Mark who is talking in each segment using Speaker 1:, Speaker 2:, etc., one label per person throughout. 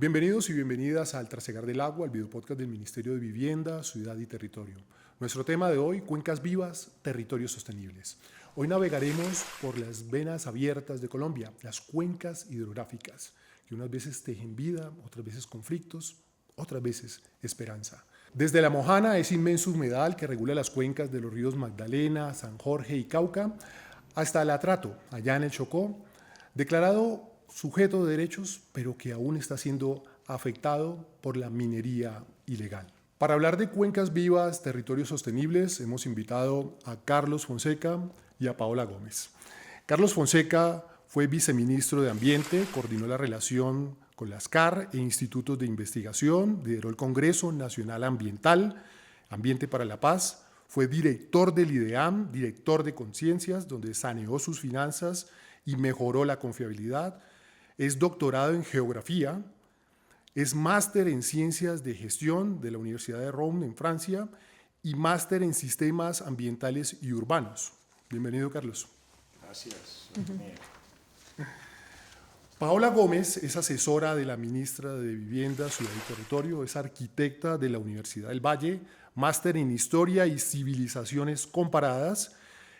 Speaker 1: Bienvenidos y bienvenidas al Trasegar del Agua, el videopodcast del Ministerio de Vivienda, Ciudad y Territorio. Nuestro tema de hoy, cuencas vivas, territorios sostenibles. Hoy navegaremos por las venas abiertas de Colombia, las cuencas hidrográficas, que unas veces tejen vida, otras veces conflictos, otras veces esperanza. Desde La Mojana, ese inmenso humedal que regula las cuencas de los ríos Magdalena, San Jorge y Cauca, hasta el Atrato, allá en el Chocó, declarado sujeto de derechos, pero que aún está siendo afectado por la minería ilegal. Para hablar de cuencas vivas, territorios sostenibles, hemos invitado a Carlos Fonseca y a Paola Gómez. Carlos Fonseca fue viceministro de Ambiente, coordinó la relación con las CAR e institutos de investigación, lideró el Congreso Nacional Ambiental, Ambiente para la Paz, fue director del IDEAM, director de Conciencias, donde saneó sus finanzas y mejoró la confiabilidad. Es doctorado en Geografía, es máster en Ciencias de Gestión de la Universidad de Rouen en Francia y máster en Sistemas Ambientales y Urbanos. Bienvenido, Carlos.
Speaker 2: Gracias.
Speaker 1: Paola Gómez es asesora de la ministra de Vivienda, Ciudad y Territorio, es arquitecta de la Universidad del Valle, máster en Historia y Civilizaciones Comparadas,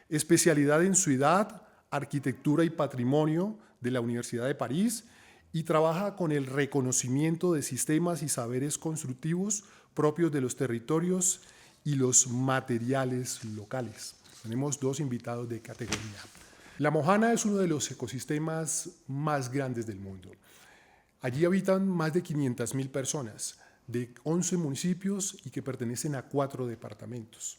Speaker 1: especialidad en Ciudad, Arquitectura y Patrimonio de la Universidad de París y trabaja con el reconocimiento de sistemas y saberes constructivos propios de los territorios y los materiales locales. Tenemos dos invitados de categoría. La Mojana es uno de los ecosistemas más grandes del mundo. Allí habitan más de 500,000 personas de 11 municipios y que pertenecen a 4 departamentos.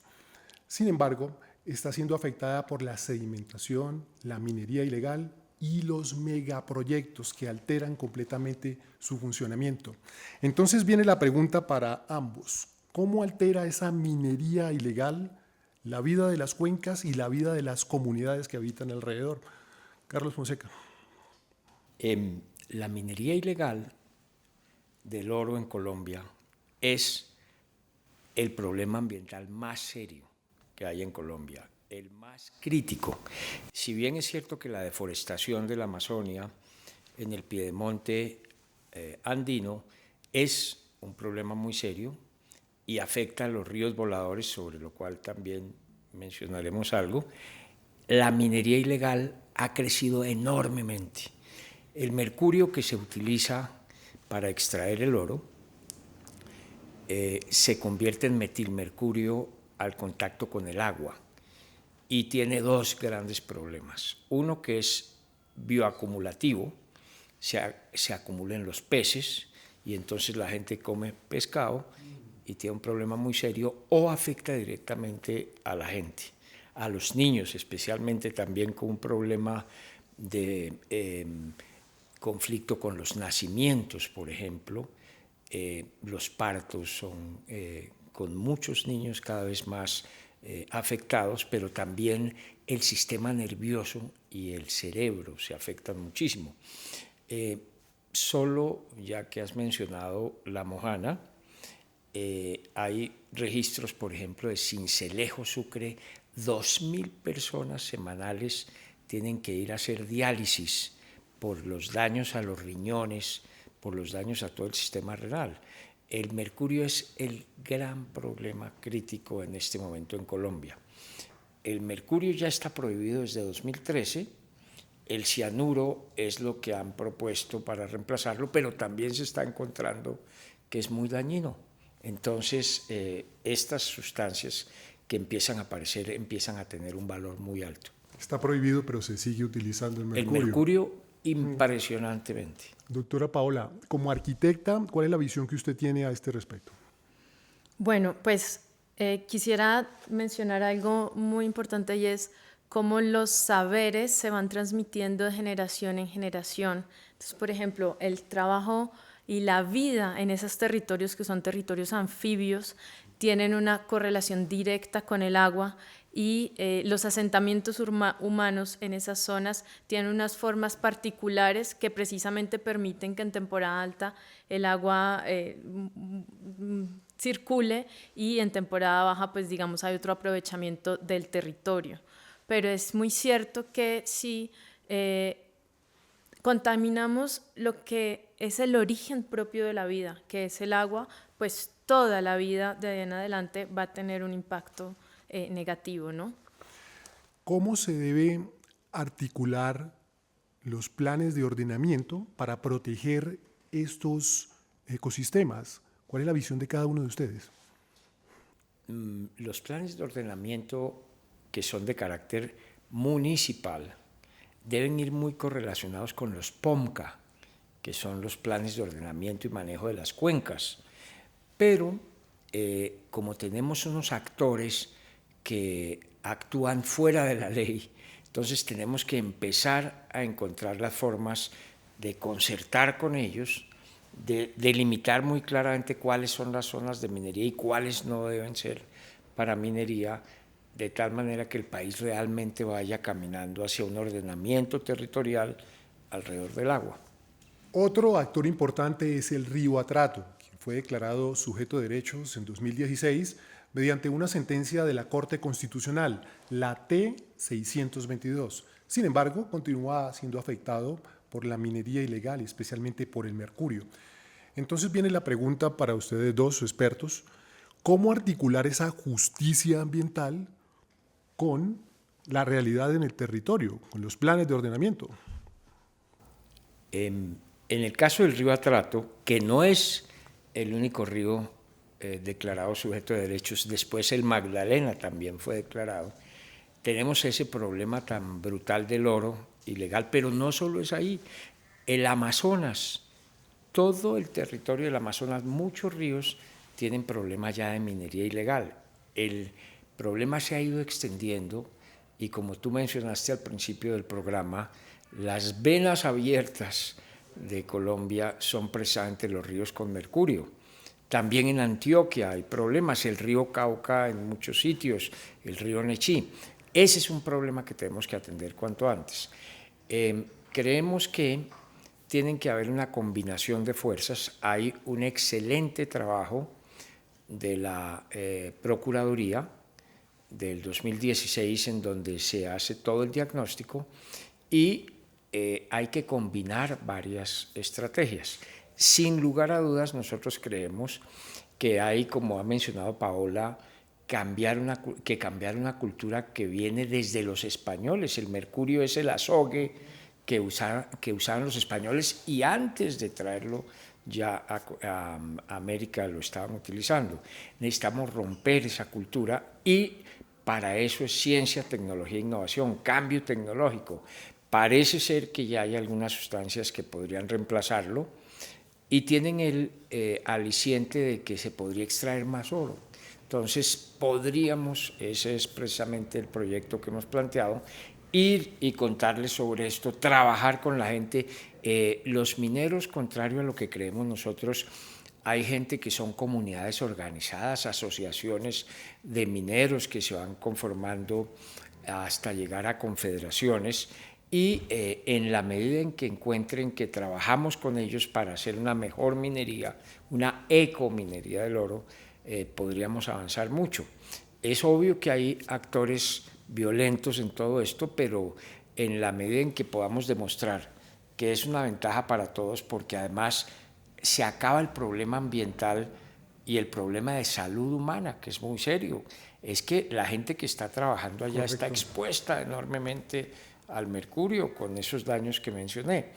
Speaker 1: Sin embargo, está siendo afectada por la sedimentación, la minería ilegal y los megaproyectos que alteran completamente su funcionamiento. Entonces viene la pregunta para ambos: ¿cómo altera esa minería ilegal la vida de las cuencas y la vida de las comunidades que habitan alrededor? Carlos Fonseca.
Speaker 2: La minería ilegal del oro en Colombia es el problema ambiental más serio que hay en Colombia, el más crítico. Si bien es cierto que la deforestación de la Amazonia en el piedemonte andino es un problema muy serio y afecta a los ríos voladores, sobre lo cual también mencionaremos algo, la minería ilegal ha crecido enormemente. El mercurio que se utiliza para extraer el oro se convierte en metilmercurio al contacto con el agua y tiene dos grandes problemas. Uno, que es bioacumulativo, se acumula en los peces y entonces la gente come pescado y tiene un problema muy serio, o afecta directamente a la gente, a los niños especialmente, también con un problema de conflicto con los nacimientos, por ejemplo. Los partos son con muchos niños cada vez más afectados, pero también el sistema nervioso y el cerebro se afectan muchísimo. Solo, ya que has mencionado La Mojana, hay registros, por ejemplo, de Sincelejo, Sucre, 2.000 personas semanales tienen que ir a hacer diálisis por los daños a los riñones, por los daños a todo el sistema renal. El mercurio es el gran problema crítico en este momento en Colombia. El mercurio ya está prohibido desde 2013, el cianuro es lo que han propuesto para reemplazarlo, pero también se está encontrando que es muy dañino. Entonces, estas sustancias que empiezan a aparecer empiezan a tener un valor muy alto.
Speaker 1: Está prohibido, pero se sigue utilizando el mercurio.
Speaker 2: El mercurio impresionantemente.
Speaker 1: Doctora Paola, como arquitecta, ¿cuál es la visión que usted tiene a este respecto?
Speaker 3: Bueno, pues quisiera mencionar algo muy importante y es cómo los saberes se van transmitiendo de generación en generación. Entonces, por ejemplo, el trabajo y la vida en esos territorios que son territorios anfibios tienen una correlación directa con el agua y los asentamientos humanos en esas zonas tienen unas formas particulares que precisamente permiten que en temporada alta el agua circule y en temporada baja, pues digamos, hay otro aprovechamiento del territorio. Pero es muy cierto que si contaminamos lo que es el origen propio de la vida, que es el agua, pues toda la vida de ahí en adelante va a tener un impacto negativo, ¿no?
Speaker 1: ¿Cómo se debe articular los planes de ordenamiento para proteger estos ecosistemas? ¿Cuál es la visión de cada uno de ustedes?
Speaker 2: Los planes de ordenamiento que son de carácter municipal deben ir muy correlacionados con los POMCA, que son los planes de ordenamiento y manejo de las cuencas. Pero como tenemos unos actores que actúan fuera de la ley, entonces tenemos que empezar a encontrar las formas de concertar con ellos, de delimitar muy claramente cuáles son las zonas de minería y cuáles no deben ser para minería, de tal manera que el país realmente vaya caminando hacia un ordenamiento territorial alrededor del agua.
Speaker 1: Otro actor importante es el río Atrato, quien fue declarado sujeto de derechos en 2016 mediante una sentencia de la Corte Constitucional, la T-622. Sin embargo, continúa siendo afectado por la minería ilegal y especialmente por el mercurio. Entonces viene la pregunta para ustedes dos expertos: ¿cómo articular esa justicia ambiental con la realidad en el territorio, con los planes de ordenamiento?
Speaker 2: En el caso del río Atrato, que no es el único río declarado sujeto de derechos, después el Magdalena también fue declarado, tenemos ese problema tan brutal del oro ilegal, pero no solo es ahí, el Amazonas, todo el territorio del Amazonas, muchos ríos tienen problemas ya de minería ilegal. El problema se ha ido extendiendo y, como tú mencionaste al principio del programa, las venas abiertas de Colombia son precisamente los ríos con mercurio. También en Antioquia hay problemas, el río Cauca en muchos sitios, el río Nechí. Ese es un problema que tenemos que atender cuanto antes. Creemos que tienen que haber una combinación de fuerzas. Hay un excelente trabajo de la Procuraduría del 2016 en donde se hace todo el diagnóstico y hay que combinar varias estrategias. Sin lugar a dudas, nosotros creemos que hay, como ha mencionado Paola, cambiar una cultura que viene desde los españoles. El mercurio es el azogue que usaban los españoles y antes de traerlo ya a América lo estaban utilizando. Necesitamos romper esa cultura y para eso es ciencia, tecnología e innovación, cambio tecnológico. Parece ser que ya hay algunas sustancias que podrían reemplazarlo y tienen el aliciente de que se podría extraer más oro. Entonces podríamos, ese es precisamente el proyecto que hemos planteado, ir y contarles sobre esto, trabajar con la gente. Los mineros, contrario a lo que creemos nosotros, hay gente que son comunidades organizadas, asociaciones de mineros que se van conformando hasta llegar a confederaciones y en la medida en que encuentren que trabajamos con ellos para hacer una mejor minería, una ecominería del oro, podríamos avanzar mucho. Es obvio que hay actores violentos en todo esto, pero en la medida en que podamos demostrar que es una ventaja para todos, porque además se acaba el problema ambiental y el problema de salud humana, que es muy serio. Es que la gente que está trabajando allá está expuesta enormemente al mercurio con esos daños que mencioné,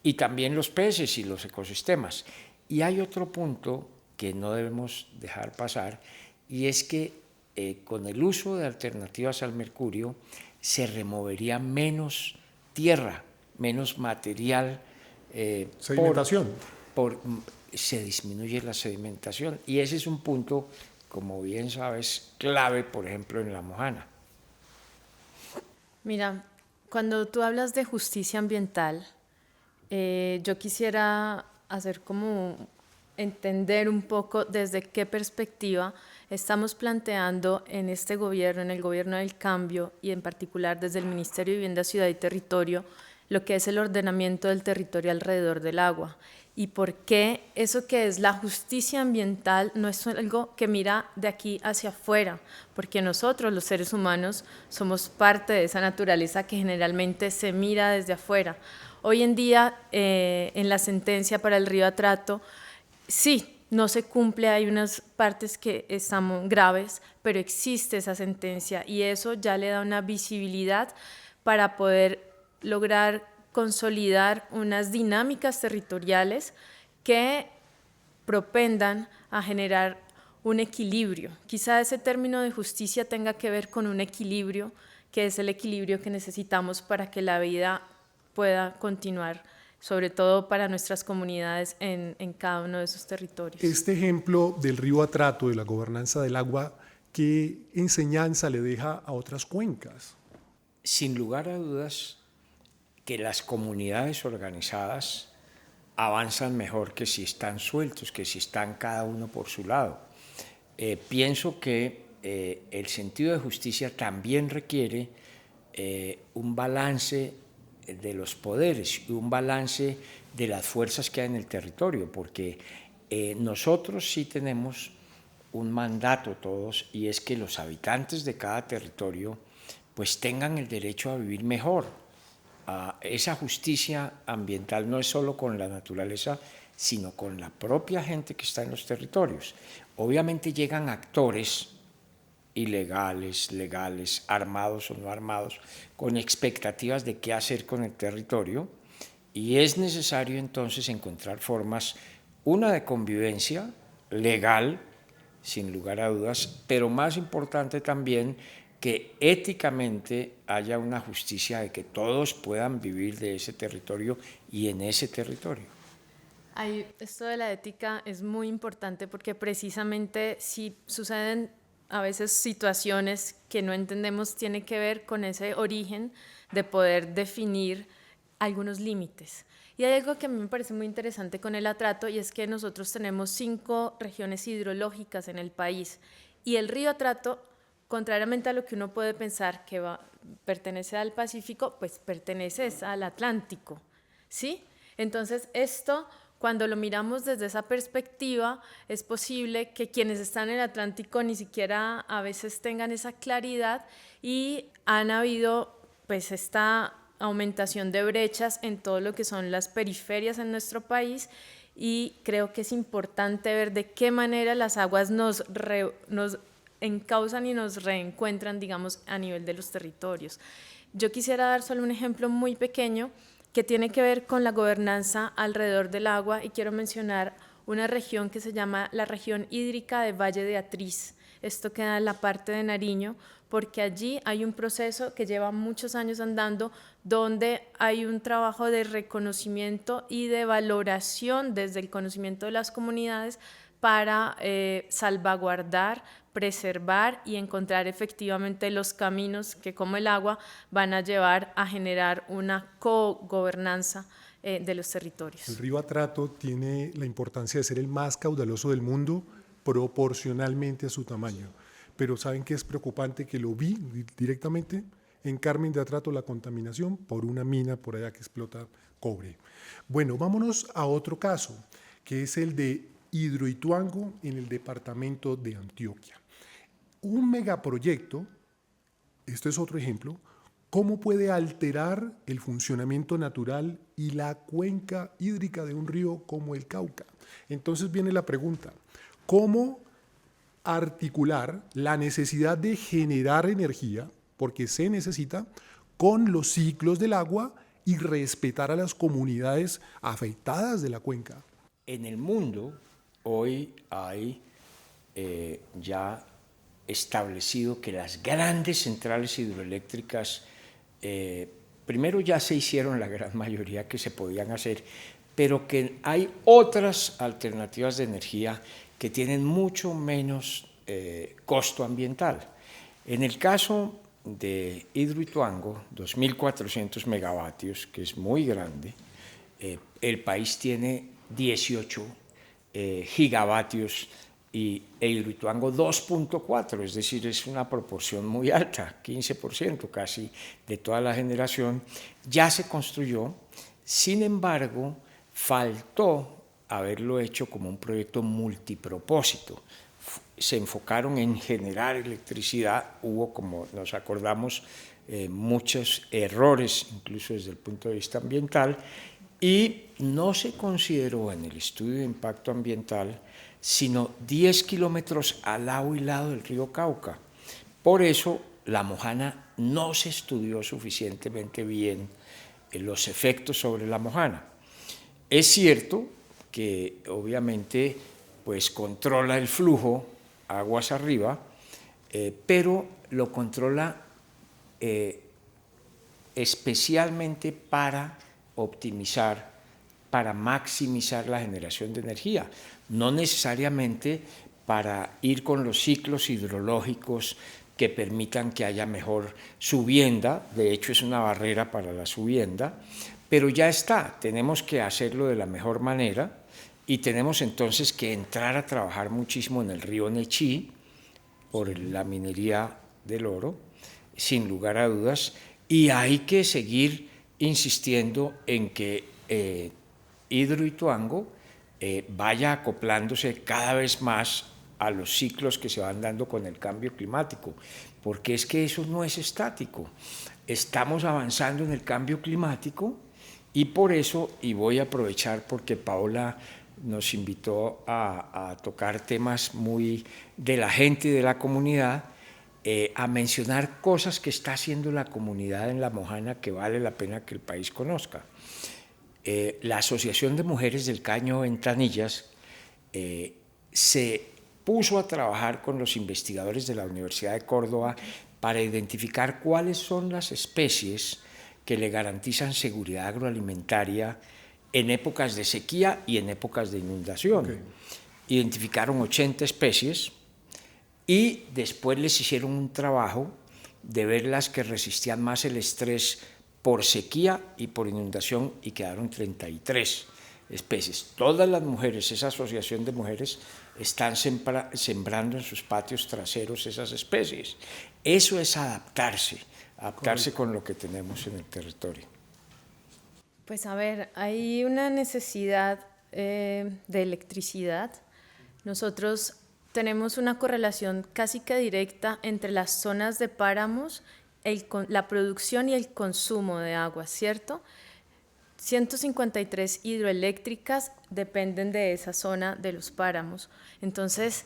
Speaker 2: y también los peces y los ecosistemas. Y hay otro punto que no debemos dejar pasar, y es que con el uso de alternativas al mercurio se removería menos tierra, menos material.
Speaker 1: Sedimentación.
Speaker 2: Se disminuye la sedimentación y ese es un punto, como bien sabes, clave, por ejemplo, en La Mojana.
Speaker 3: Mira, cuando tú hablas de justicia ambiental, yo quisiera hacer como entender un poco desde qué perspectiva estamos planteando en este gobierno, en el gobierno del cambio y en particular desde el Ministerio de Vivienda, Ciudad y Territorio, lo que es el ordenamiento del territorio alrededor del agua y por qué eso que es la justicia ambiental no es algo que mira de aquí hacia afuera, porque nosotros los seres humanos somos parte de esa naturaleza que generalmente se mira desde afuera. Hoy en día, en la sentencia para el río Atrato, sí, no se cumple, hay unas partes que están graves, pero existe esa sentencia y eso ya le da una visibilidad para poder lograr consolidar unas dinámicas territoriales que propendan a generar un equilibrio. Quizá ese término de justicia tenga que ver con un equilibrio, que es el equilibrio que necesitamos para que la vida pueda continuar, sobre todo para nuestras comunidades en cada uno de esos territorios.
Speaker 1: Este ejemplo del río Atrato, de la gobernanza del agua, ¿qué enseñanza le deja a otras cuencas?
Speaker 2: Sin lugar a dudas, que las comunidades organizadas avanzan mejor que si están sueltos, que si están cada uno por su lado. Pienso que el sentido de justicia también requiere un balance de los poderes y un balance de las fuerzas que hay en el territorio, porque nosotros sí tenemos un mandato todos, y es que los habitantes de cada territorio pues tengan el derecho a vivir mejor. Esa justicia ambiental no es solo con la naturaleza, sino con la propia gente que está en los territorios. Obviamente llegan actores ilegales, legales, armados o no armados, con expectativas de qué hacer con el territorio, y es necesario entonces encontrar formas, una de convivencia legal, sin lugar a dudas, pero más importante también que éticamente haya una justicia de que todos puedan vivir de ese territorio y en ese territorio.
Speaker 3: Esto de la ética es muy importante porque precisamente si suceden a veces situaciones que no entendemos, tiene que ver con ese origen de poder definir algunos límites. Y hay algo que a mí me parece muy interesante con el Atrato, y es que nosotros tenemos 5 regiones hidrológicas en el país, y el río Atrato, contrariamente a lo que uno puede pensar que pertenece al Pacífico, pues pertenece al Atlántico, ¿sí? Entonces esto, cuando lo miramos desde esa perspectiva, es posible que quienes están en el Atlántico ni siquiera a veces tengan esa claridad, y han habido pues esta aumentación de brechas en todo lo que son las periferias en nuestro país, y creo que es importante ver de qué manera las aguas nos encausan y nos reencuentran, digamos, a nivel de los territorios. Yo quisiera dar solo un ejemplo muy pequeño que tiene que ver con la gobernanza alrededor del agua, y quiero mencionar una región que se llama la región hídrica de Valle de Atriz. Esto queda en la parte de Nariño, porque allí hay un proceso que lleva muchos años andando, donde hay un trabajo de reconocimiento y de valoración desde el conocimiento de las comunidades para salvaguardar, preservar y encontrar efectivamente los caminos que, como el agua, van a llevar a generar una cogobernanza de los territorios.
Speaker 1: El río Atrato tiene la importancia de ser el más caudaloso del mundo proporcionalmente a su tamaño, pero ¿saben qué es preocupante? Que lo vi directamente en Carmen de Atrato, la contaminación por una mina por allá que explota cobre. Bueno, vámonos a otro caso, que es el de Hidroituango en el departamento de Antioquia. Un megaproyecto, esto es otro ejemplo, ¿cómo puede alterar el funcionamiento natural y la cuenca hídrica de un río como el Cauca? Entonces viene la pregunta, ¿cómo articular la necesidad de generar energía, porque se necesita, con los ciclos del agua y respetar a las comunidades afectadas de la cuenca?
Speaker 2: En el mundo hoy hay ya establecido que las grandes centrales hidroeléctricas, primero ya se hicieron la gran mayoría que se podían hacer, pero que hay otras alternativas de energía que tienen mucho menos costo ambiental. En el caso de Hidroituango, 2.400 megavatios, que es muy grande, el país tiene 18 gigavatios e Hidroituango 2.4, es decir, es una proporción muy alta, 15% casi de toda la generación. Ya se construyó, sin embargo, faltó haberlo hecho como un proyecto multipropósito. se enfocaron en generar electricidad. Hubo, como nos acordamos, muchos errores, incluso desde el punto de vista ambiental, y no se consideró en el estudio de impacto ambiental sino 10 kilómetros al lado y lado del río Cauca. Por eso la Mojana no se estudió suficientemente bien los efectos sobre la Mojana. Es cierto que obviamente pues controla el flujo aguas arriba, pero lo controla especialmente para optimizar, para maximizar la generación de energía, no necesariamente para ir con los ciclos hidrológicos que permitan que haya mejor subienda. De hecho es una barrera para la subienda, pero ya está, tenemos que hacerlo de la mejor manera y tenemos entonces que entrar a trabajar muchísimo en el río Nechí por la minería del oro, sin lugar a dudas, y hay que seguir insistiendo en que Hidroituango vaya acoplándose cada vez más a los ciclos que se van dando con el cambio climático, porque es que eso no es estático. Estamos avanzando en el cambio climático y por eso, y voy a aprovechar porque Paola nos invitó a tocar temas muy de la gente y de la comunidad, a mencionar cosas que está haciendo la comunidad en La Mojana que vale la pena que el país conozca. La Asociación de Mujeres del Caño Ventanillas se puso a trabajar con los investigadores de la Universidad de Córdoba para identificar cuáles son las especies que le garantizan seguridad agroalimentaria en épocas de sequía y en épocas de inundación. Okay. Identificaron 80 especies y después les hicieron un trabajo de ver las que resistían más el estrés por sequía y por inundación y quedaron 33 especies. Todas las mujeres, esa asociación de mujeres, están sembrando en sus patios traseros esas especies. Eso es adaptarse con lo que tenemos en el territorio.
Speaker 3: Pues a ver, hay una necesidad de electricidad. Nosotros tenemos una correlación casi que directa entre las zonas de páramos, la producción y el consumo de agua, ¿cierto? 153 hidroeléctricas dependen de esa zona de los páramos. Entonces,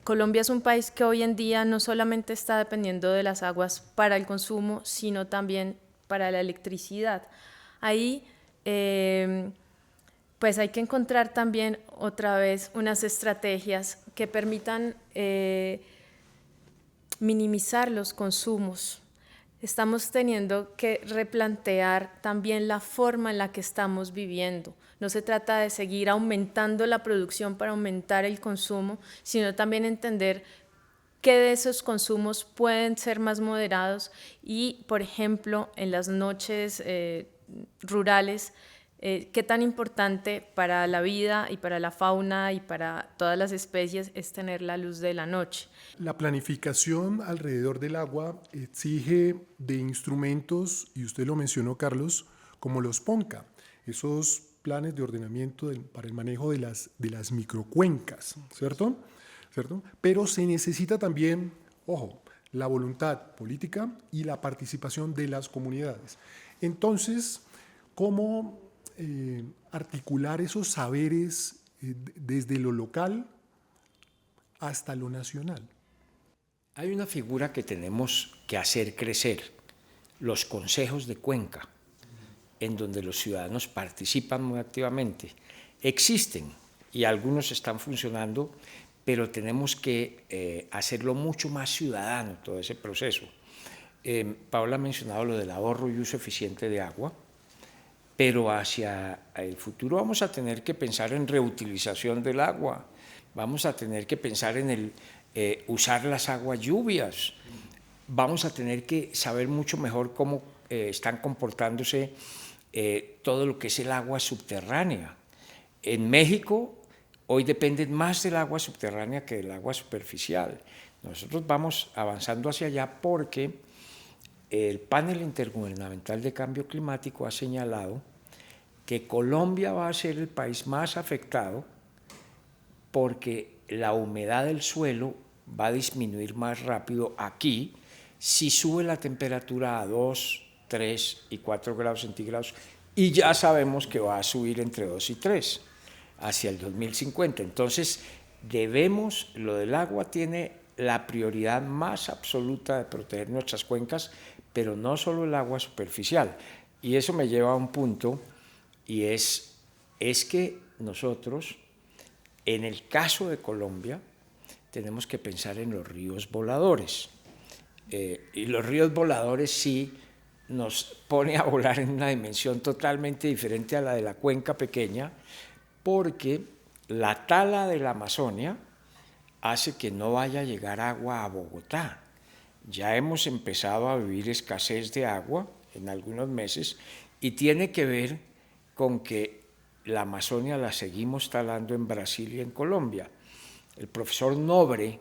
Speaker 3: Colombia es un país que hoy en día no solamente está dependiendo de las aguas para el consumo, sino también para la electricidad. Ahí, pues hay que encontrar también otra vez unas estrategias que permitan minimizar los consumos. Estamos teniendo que replantear también la forma en la que estamos viviendo. No se trata de seguir aumentando la producción para aumentar el consumo, sino también entender qué de esos consumos pueden ser más moderados y, por ejemplo, en las noches rurales, qué tan importante para la vida y para la fauna y para todas las especies es tener la luz de la noche.
Speaker 1: La planificación alrededor del agua exige de instrumentos, y usted lo mencionó, Carlos, como los PONCA, esos planes de ordenamiento para el manejo de las microcuencas, ¿cierto? Pero se necesita también, ojo, la voluntad política y la participación de las comunidades. Entonces, ¿cómo articular esos saberes desde lo local hasta lo nacional?
Speaker 2: Hay una figura que tenemos que hacer crecer, los consejos de cuenca, en donde los ciudadanos participan muy activamente. Existen y algunos están funcionando, pero tenemos que hacerlo mucho más ciudadano todo ese proceso. Paola ha mencionado lo del ahorro y uso eficiente de agua, pero hacia el futuro vamos a tener que pensar en reutilización del agua, vamos a tener que pensar en usar las aguas lluvias, vamos a tener que saber mucho mejor cómo están comportándose todo lo que es el agua subterránea. En México hoy dependen más del agua subterránea que del agua superficial. Nosotros vamos avanzando hacia allá porque el panel intergubernamental de cambio climático ha señalado que Colombia va a ser el país más afectado porque la humedad del suelo va a disminuir más rápido aquí si sube la temperatura a 2, 3 y 4 grados centígrados, y ya sabemos que va a subir entre 2 y 3 hacia el 2050. Entonces, lo del agua tiene la prioridad más absoluta de proteger nuestras cuencas, pero no solo el agua superficial. Y eso me lleva a un punto, y es que nosotros, en el caso de Colombia, tenemos que pensar en los ríos voladores. Y los ríos voladores sí nos pone a volar en una dimensión totalmente diferente a la de la cuenca pequeña, porque la tala de la Amazonia hace que no vaya a llegar agua a Bogotá. Ya hemos empezado a vivir escasez de agua en algunos meses, y tiene que ver con que la Amazonia la seguimos talando en Brasil y en Colombia. El profesor Nobre,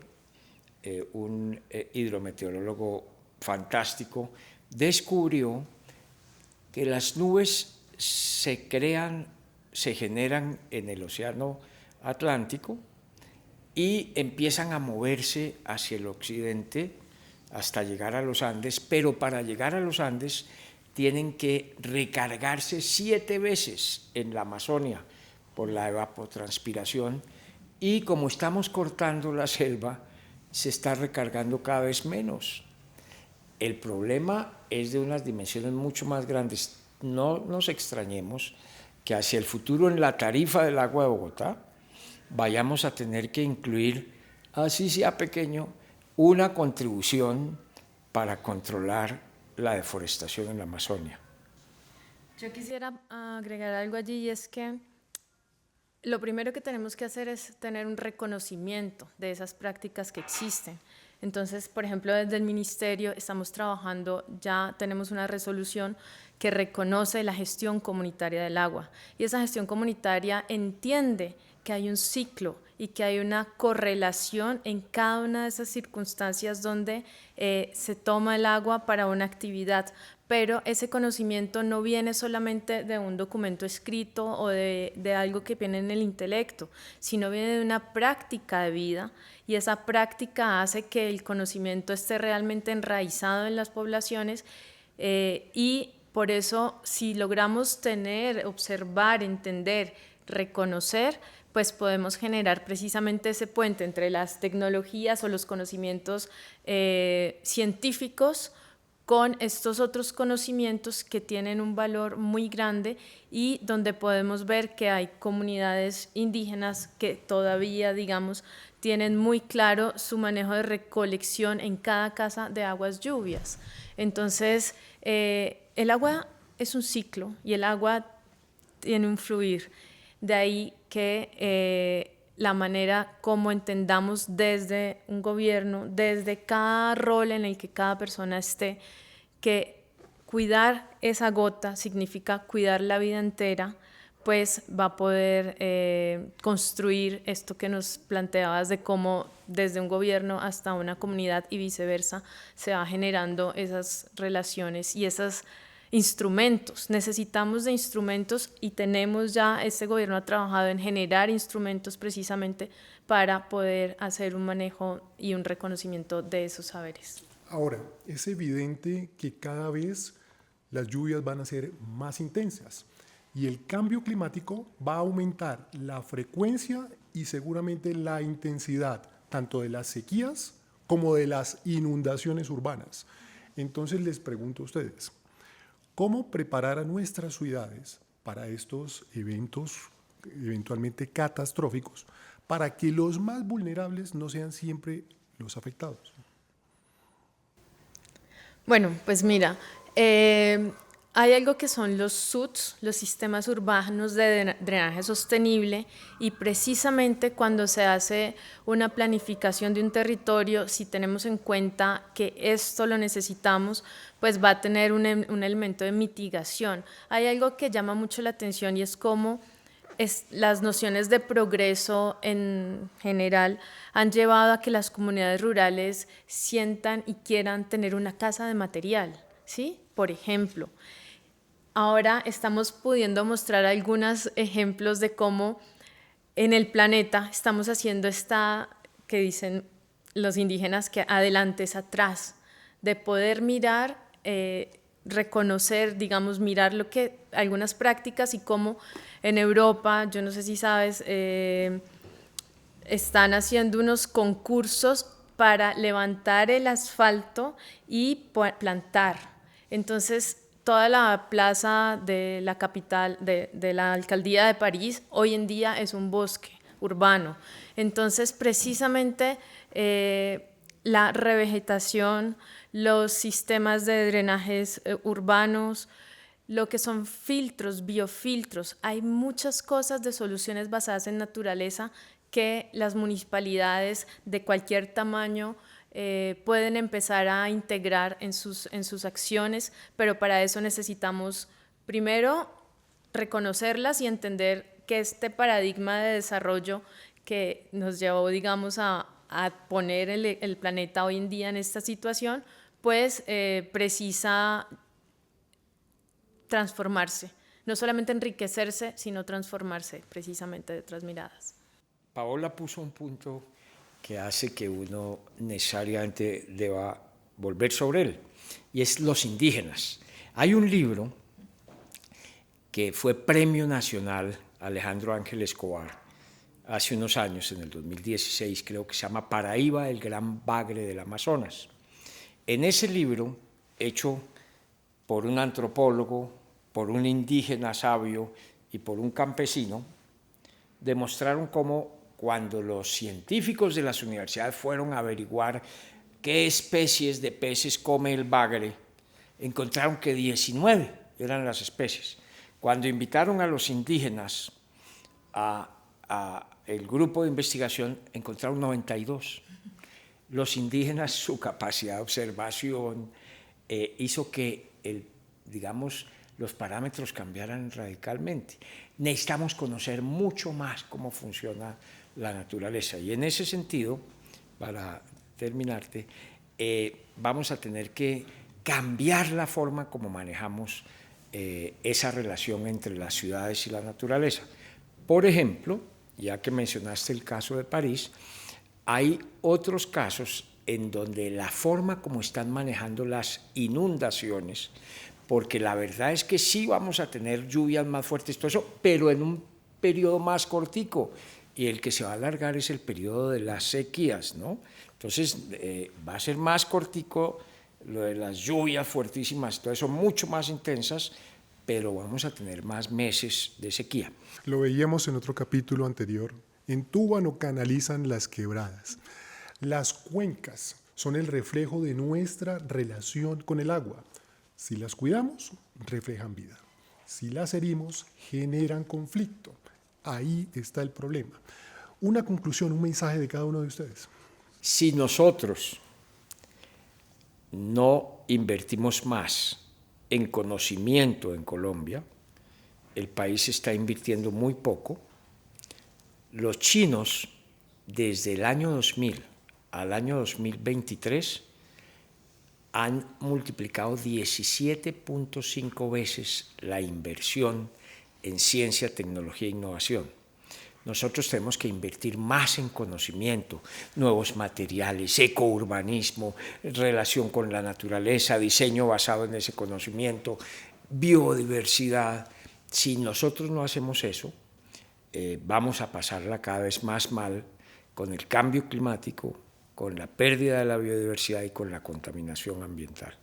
Speaker 2: un hidrometeorólogo fantástico, descubrió que las nubes se generan en el Océano Atlántico y empiezan a moverse hacia el occidente hasta llegar a los Andes, pero para llegar a los Andes tienen que recargarse 7 veces en la Amazonia por la evapotranspiración, y como estamos cortando la selva, se está recargando cada vez menos. El problema es de unas dimensiones mucho más grandes. No nos extrañemos que hacia el futuro, en la tarifa del agua de Bogotá, vayamos a tener que incluir, así sea pequeño, una contribución para controlar la deforestación en la Amazonia.
Speaker 3: Yo quisiera agregar algo allí, y es que lo primero que tenemos que hacer es tener un reconocimiento de esas prácticas que existen. Entonces, por ejemplo, desde el Ministerio estamos trabajando, ya tenemos una resolución que reconoce la gestión comunitaria del agua, y esa gestión comunitaria entiende que hay un ciclo y que hay una correlación en cada una de esas circunstancias donde se toma el agua para una actividad, pero ese conocimiento no viene solamente de un documento escrito o de algo que viene en el intelecto, sino viene de una práctica de vida, y esa práctica hace que el conocimiento esté realmente enraizado en las poblaciones, y por eso, si logramos tener, observar, entender, reconocer, pues podemos generar precisamente ese puente entre las tecnologías o los conocimientos científicos con estos otros conocimientos que tienen un valor muy grande, y donde podemos ver que hay comunidades indígenas que todavía, digamos, tienen muy claro su manejo de recolección en cada casa de aguas lluvias. Entonces, el agua es un ciclo y el agua tiene un fluir. De ahí que la manera como entendamos desde un gobierno, desde cada rol en el que cada persona esté, que cuidar esa gota significa cuidar la vida entera, pues va a poder construir esto que nos planteabas de cómo desde un gobierno hasta una comunidad y viceversa se va generando esas relaciones y esos instrumentos. Necesitamos de instrumentos, y tenemos ya, este gobierno ha trabajado en generar instrumentos precisamente para poder hacer un manejo y un reconocimiento de esos saberes.
Speaker 1: Ahora, es evidente que cada vez las lluvias van a ser más intensas, y el cambio climático va a aumentar la frecuencia y seguramente la intensidad tanto de las sequías como de las inundaciones urbanas. Entonces les pregunto a ustedes, ¿cómo preparar a nuestras ciudades para estos eventos eventualmente catastróficos, para que los más vulnerables no sean siempre los afectados?
Speaker 3: Bueno, pues mira, hay algo que son los SUTs, los sistemas urbanos de drenaje sostenible, y precisamente cuando se hace una planificación de un territorio, si tenemos en cuenta que esto lo necesitamos, pues va a tener un elemento de mitigación. Hay algo que llama mucho la atención, y es cómo las nociones de progreso en general han llevado a que las comunidades rurales sientan y quieran tener una casa de material, ¿sí? Por ejemplo, ahora estamos pudiendo mostrar algunos ejemplos de cómo en el planeta estamos haciendo esta, que dicen los indígenas, que adelante es atrás, de poder mirar, reconocer, digamos, mirar lo que algunas prácticas y cómo en Europa, yo no sé si sabes, están haciendo unos concursos para levantar el asfalto y plantar. Entonces, toda la plaza de la capital, de la alcaldía de París, hoy en día es un bosque urbano. Entonces, precisamente la revegetación, los sistemas de drenajes urbanos, lo que son filtros, biofiltros, hay muchas cosas de soluciones basadas en naturaleza que las municipalidades de cualquier tamaño pueden empezar a integrar en sus acciones, pero para eso necesitamos primero reconocerlas y entender que este paradigma de desarrollo que nos llevó, digamos, a poner el planeta hoy en día en esta situación, pues precisa transformarse, no solamente enriquecerse, sino transformarse precisamente de otras miradas.
Speaker 2: Paola puso un punto que hace que uno necesariamente deba volver sobre él, y es los indígenas. Hay un libro que fue Premio Nacional Alejandro Ángel Escobar hace unos años, en el 2016 creo, que se llama Paraíba, el gran bagre del Amazonas. En ese libro, hecho por un antropólogo, por un indígena sabio y por un campesino, demostraron cómo cuando los científicos de las universidades fueron a averiguar qué especies de peces come el bagre, encontraron que 19 eran las especies. Cuando invitaron a los indígenas a el grupo de investigación, encontraron 92. Los indígenas, su capacidad de observación hizo que, digamos, los parámetros cambiaran radicalmente. Necesitamos conocer mucho más cómo funciona la naturaleza, y en ese sentido, para terminarte, vamos a tener que cambiar la forma como manejamos esa relación entre las ciudades y la naturaleza. Por ejemplo, ya que mencionaste el caso de París, hay otros casos en donde la forma como están manejando las inundaciones, porque la verdad es que sí vamos a tener lluvias más fuertes, todo eso, pero en un periodo más cortico, y el que se va a alargar es el periodo de las sequías, ¿no? Entonces va a ser más cortico lo de las lluvias fuertísimas, todo eso mucho más intensas, pero vamos a tener más meses de sequía.
Speaker 1: Lo veíamos en otro capítulo anterior. En Túbano canalizan las quebradas. Las cuencas son el reflejo de nuestra relación con el agua. Si las cuidamos, reflejan vida. Si las herimos, generan conflicto. Ahí está el problema. Una conclusión, un mensaje de cada uno de ustedes.
Speaker 2: Si nosotros no invertimos más en conocimiento en Colombia, el país está invirtiendo muy poco. Los chinos, desde el año 2000 al año 2023, han multiplicado 17.5 veces la inversión en ciencia, tecnología e innovación. Nosotros tenemos que invertir más en conocimiento, nuevos materiales, ecourbanismo, relación con la naturaleza, diseño basado en ese conocimiento, biodiversidad. Si nosotros no hacemos eso, vamos a pasarla cada vez más mal con el cambio climático, con la pérdida de la biodiversidad y con la contaminación ambiental.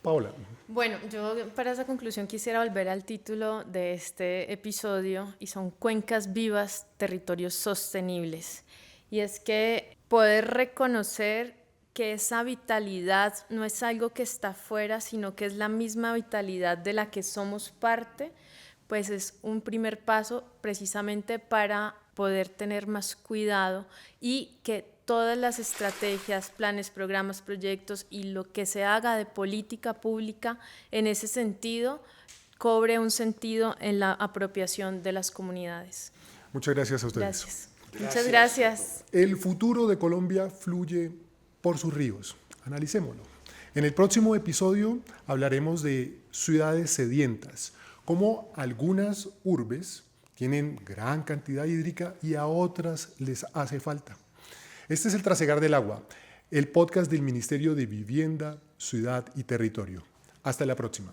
Speaker 1: Paola.
Speaker 3: Bueno, yo para esa conclusión quisiera volver al título de este episodio, y son Cuencas Vivas, Territorios Sostenibles. Y es que poder reconocer que esa vitalidad no es algo que está afuera, sino que es la misma vitalidad de la que somos parte, pues es un primer paso precisamente para poder tener más cuidado y que todas las estrategias, planes, programas, proyectos y lo que se haga de política pública en ese sentido cobre un sentido en la apropiación de las comunidades.
Speaker 1: Muchas gracias a ustedes.
Speaker 3: Gracias. Muchas gracias.
Speaker 1: El futuro de Colombia fluye por sus ríos. Analicémoslo. En el próximo episodio hablaremos de ciudades sedientas, cómo algunas urbes tienen gran cantidad hídrica y a otras les hace falta. Este es el Trasegar del Agua, el podcast del Ministerio de Vivienda, Ciudad y Territorio. Hasta la próxima.